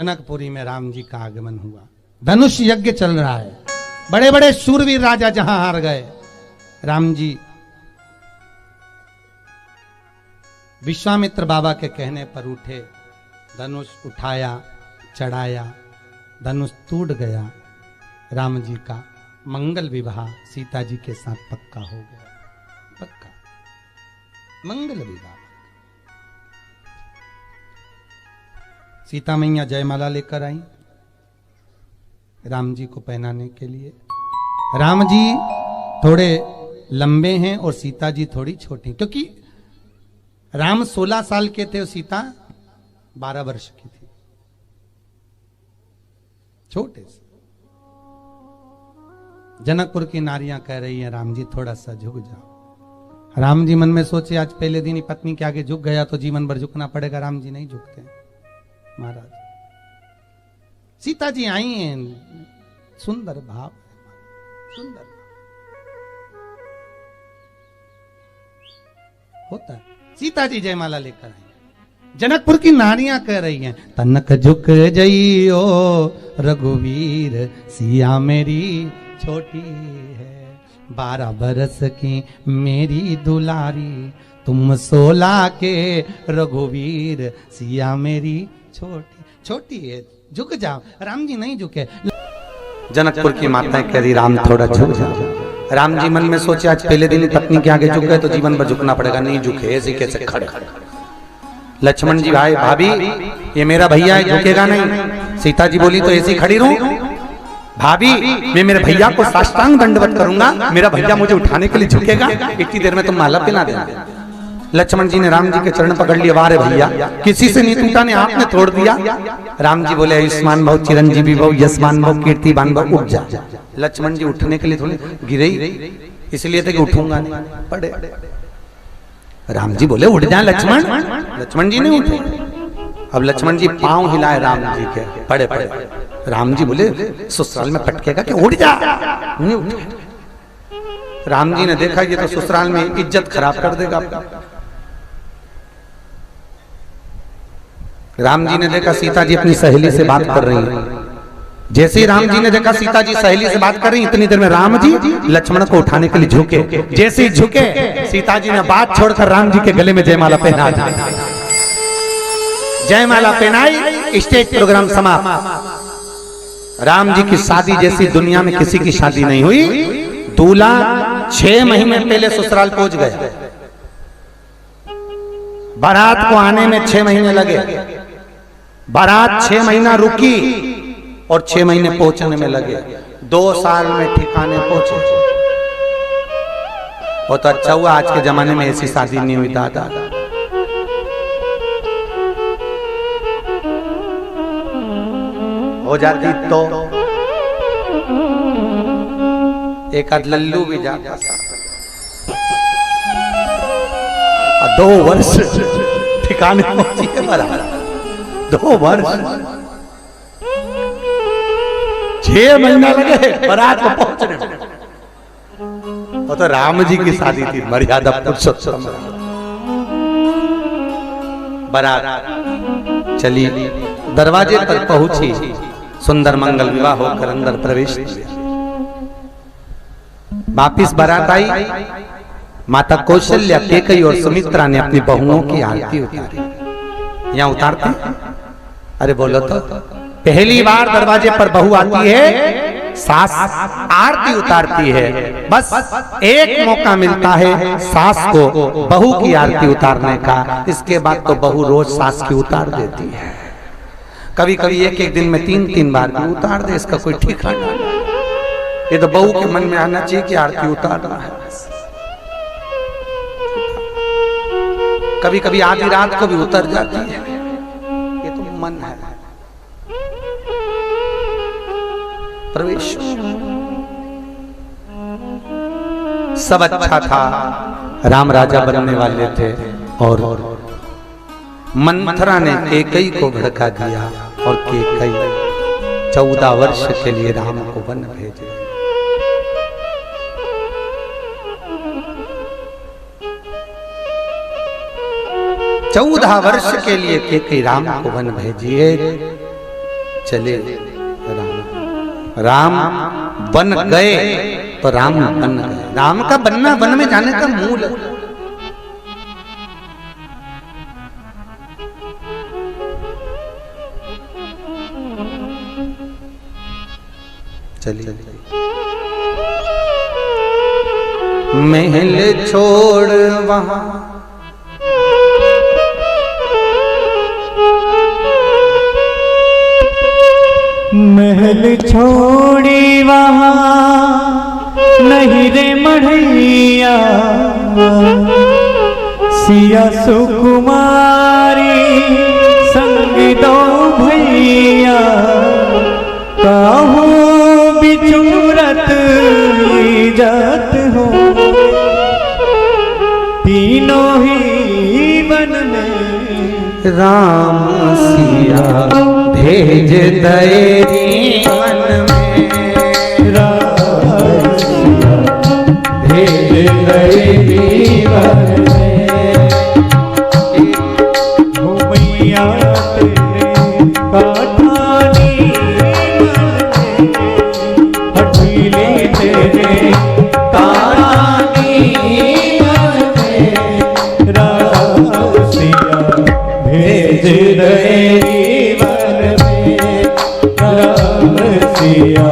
जनकपुरी में राम जी का आगमन हुआ। धनुष यज्ञ चल रहा है, बड़े बड़े शूरवीर राजा जहां हार गए, राम जी विश्वामित्र बाबा के कहने पर उठे, धनुष उठाया, चढ़ाया, धनुष टूट गया। राम जी का मंगल विवाह सीता जी के साथ पक्का हो गया, पक्का मंगल विवाह। सीता मैया जयमाला लेकर आई राम जी को पहनाने के लिए। राम जी थोड़े लंबे हैं और सीता जी थोड़ी छोटी, क्योंकि राम 16 साल के थे और सीता 12 वर्ष की थी, छोटे से। जनकपुर की नारियां कह रही हैं राम जी थोड़ा सा झुक जाओ। राम जी मन में सोचे आज पहले दिन ही पत्नी के आगे झुक गया तो जीवन भर झुकना पड़ेगा। राम जी नहीं झुकते महाराज। सीता जी आई हैं, सुंदर भाव, सुंदर होता है। सीता जी जयमाला लेकर आई। जनकपुर की नारियां कह रही हैं तनक झुक जइयो रघुवीर, सिया मेरी छोटी है, 12 बरस की मेरी दुलारी, तुम 16 के रघुवीर, सिया मेरी छोटी छोटी है, झुक जाओ। राम जी नहीं झुके। जनकपुर की माताएं कह रही राम थोड़ा झुक जाओ। राम जी मन में सोचे आज पहले दिन पत्नी के आगे झुक गए तो जीवन भर झुकना पड़ेगा, नहीं झुके, ऐसे कैसे खड़े। लक्ष्मण जी भाई भाभी ये मेरा भैया है, झुकेगा नहीं। सीता जी बोली तो ऐसी खड़ी रहूं भाभी, मैं मेरे भैया को साष्टांग दंडवत करूंगा, मेरा भैया मुझे उठाने के लिए झुकेगा, इतनी देर में तुम माला पहना देना। लक्ष्मण जी ने राम जी के चरण पकड़ लिए, वारे भैया किसी से नहीं टूटा ने आपने तोड़ दिया। राम जी बोले आयुष्मान भव, चिरंजीवी भव, यशमान भव, कीर्तिमान भव, उठ जा। लक्ष्मण जी उठने के लिए थोड़े गिरे ही, इसलिए थे कि उठूंगा नहीं, पड़े। राम जी बोले उठ जा लक्ष्मण। लक्ष्मण जी नहीं उठे। अब लक्ष्मण जी पांव हिलाए राम जी के, पड़े पड़े। राम जी बोले ससुराल में पटकेगा कि उठ जा, नहीं उठे। राम जी ने देखा ये तो ससुराल में इज्जत खराब कर देगा। राम जी ने देखा सीता जी अपनी सहेली से बात कर रही हैं। जैसे ही राम जी ने देखा सीता जी सहेली से बात कर रही, इतनी देर में राम जी लक्ष्मण को उठाने के लिए झुके। जैसे ही झुके सीता जी ने बात छोड़कर राम जी के गले में जयमाला पहना दी। जयमाला पहनाई, स्टेज प्रोग्राम समाप्त। राम जी की शादी जैसी दुनिया में किसी की शादी नहीं हुई। दूल्हा 6 महीने पहले ससुराल पहुंच गए, बारात को आने में 6 महीने लगे। बारात 6 महीना रुकी और 6 महीने पहुंचने में लगे। 2 साल में ठिकाने पहुंचे। वो तो अच्छा हुआ आज के जमाने में ऐसी शादी नहीं हुई दादा। हो जाती तो एक आध लल्लू भी जाता। 2 वर्ष ठिकाने पहुंची है बारात, 2 वर्ष 6 महीना लगे बारात को पहुंचने में। वो तो राम जी की शादी थी, मर्यादा पुरुषोत्तम। बारात चली, दरवाजे पर पहुंची, सुंदर मंगल विवाह होकर अंदर प्रवेश किया। वापिस बारात आई, माता कौशल्या, कैकेयी और सुमित्रा ने अपनी बहुओं की आरती उतारी। यहाँ उतारते, अरे बोलो तो, पहली बार दरवाजे पर बहू आती है, सास आरती उतारती है। बस एक मौका मिलता है सास को बहू की आरती उतारने का, इसके बाद तो बहू रोज सास की उतार देती है। कभी कभी एक दिन में 3-3 बार भी उतार दे, इसका कोई ठिकाना नहीं। ये तो बहू के मन में आना चाहिए कि आरती उतारना है। कभी कभी आधी रात को भी उतर जाती है, ये तो मन है। प्रवेश सब अच्छा था, राम राजा बनने वाले थे और मंथरा ने कैकेयी को भड़का दिया और कैकेयी 14 वर्ष के लिए राम को वन भेजे। 14 वर्ष के लिए कैकेयी राम को वन भेजिए। चले राम बन गए तो राम बन गए। राम का बनना वन में जाने का मूल है। चलिए महल छोड़ वहां महल छोड़ी वहां नहीं रे मढ़ैया सिया सुकुमारी संग दो भैया काहू बिचूरत इज्जत हो तीनों ही वन में राम सिया भेज दे वन में। राम सिया भेज दे वन में घूमैया तेरे काठानी हठीली तेरे काठानी राम सिया भेज दे वन में। राम सिया